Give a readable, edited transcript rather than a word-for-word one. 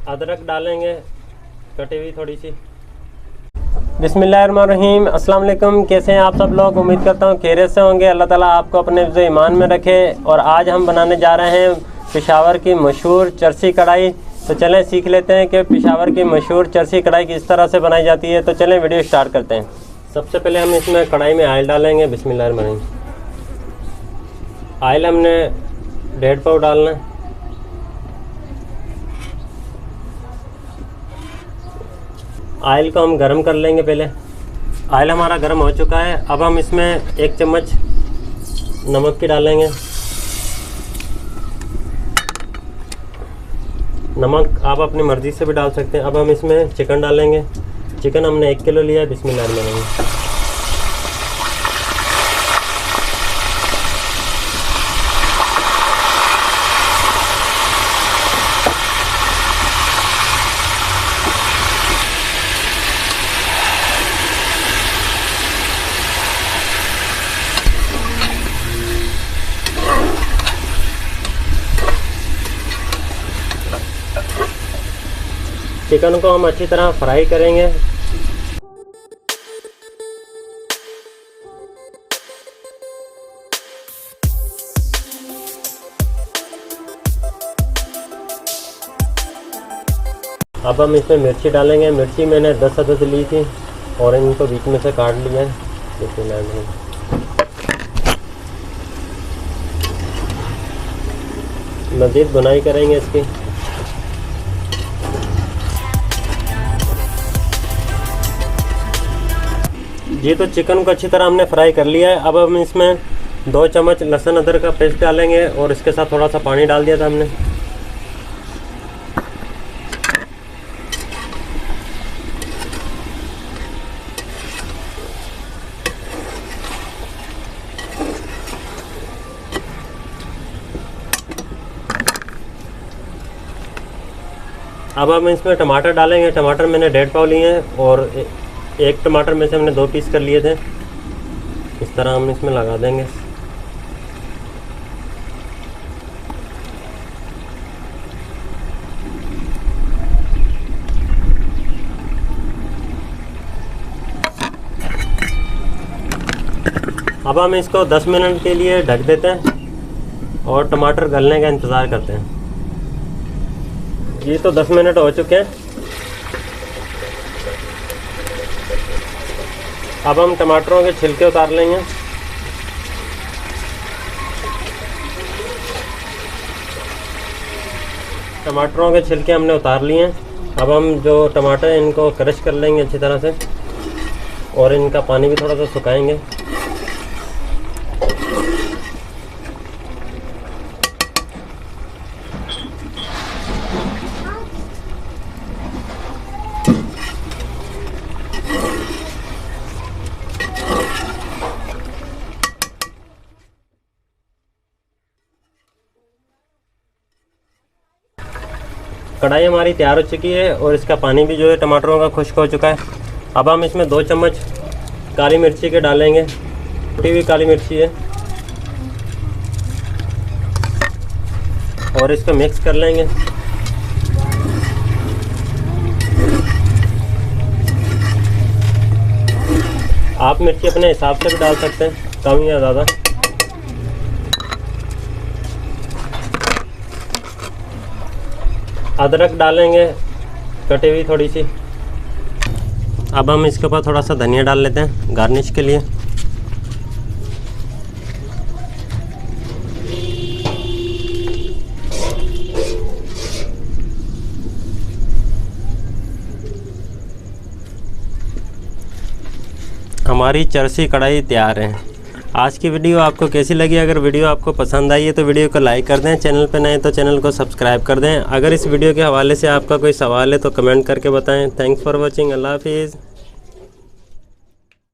अदरक डालेंगे कटी हुई थोड़ी सी। बिस्मिल्लाहिर्रहमानिर्रहीम, अस्सलाम वालेकुम। कैसे हैं आप सब लोग? उम्मीद करता हूँ खैरियत से होंगे। अल्लाह ताला आपको अपने हिफ्ज़ ईमान में रखे। और आज हम बनाने जा रहे हैं पेशावर की मशहूर चरसी कढ़ाई। तो चलें सीख लेते हैं कि पेशावर की मशहूर चरसी कढ़ाई किस तरह से बनाई जाती है। तो चलें वीडियो स्टार्ट करते हैं। सबसे पहले हम इसमें कढ़ाई में ऑयल डालेंगे। बिस्मिल्लाहिर्रहमानिर्रहीम। ऑयल हमने 1.5 पाव डालना है। ऑयल को हम गरम कर लेंगे। पहले ऑयल हमारा गरम हो चुका है। अब हम इसमें 1 चम्मच नमक की डालेंगे। नमक आप अपनी मर्ज़ी से भी डाल सकते हैं। अब हम इसमें चिकन डालेंगे। चिकन हमने 1 किलो लिया है। बिस्मिल्लाहिर्रहमानिर्रहीम। चिकन को हम अच्छी तरह फ्राई करेंगे। अब हम इसमें मिर्ची डालेंगे। मिर्ची मैंने 10 अदद ली थी और इनको बीच में से काट लिया है। मज़ीद बुनाई करेंगे इसकी। ये तो चिकन को अच्छी तरह हमने फ्राई कर लिया है। अब हम इसमें 2 चम्मच लहसुन अदरक का पेस्ट डालेंगे और इसके साथ थोड़ा सा पानी डाल दिया था हमने। अब हम इसमें टमाटर डालेंगे। टमाटर मैंने 1.5 पाव लिए हैं और एक टमाटर में से हमने 2 पीस कर लिए थे। इस तरह हम इसमें लगा देंगे। अब हम इसको 10 मिनट के लिए ढक देते हैं और टमाटर गलने का इंतज़ार करते हैं। ये तो 10 मिनट हो चुके हैं। अब हम टमाटरों के छिलके उतार लेंगे। टमाटरों के छिलके हमने उतार लिए हैं। अब हम जो टमाटर हैं इनको क्रश कर लेंगे अच्छी तरह से और इनका पानी भी थोड़ा सा सुखाएंगे। कढ़ाई हमारी तैयार हो चुकी है और इसका पानी भी जो है टमाटरों का खुश्क हो चुका है। अब हम इसमें 2 चम्मच काली मिर्ची के डालेंगे। कुटी हुई काली मिर्ची है और इसको मिक्स कर लेंगे। आप मिर्ची अपने हिसाब से भी डाल सकते हैं, कम या ज़्यादा। अदरक डालेंगे कटी हुई थोड़ी सी। अब हम इसके ऊपर थोड़ा सा धनिया डाल लेते हैं गार्निश के लिए। हमारी चरसी कढ़ाई तैयार है। आज की वीडियो आपको कैसी लगी? अगर वीडियो आपको पसंद आई है तो वीडियो को लाइक कर दें। चैनल पर नए तो चैनल को सब्सक्राइब कर दें। अगर इस वीडियो के हवाले से आपका कोई सवाल है तो कमेंट करके बताएं। Thanks for watching. अल्लाह हाफिज़।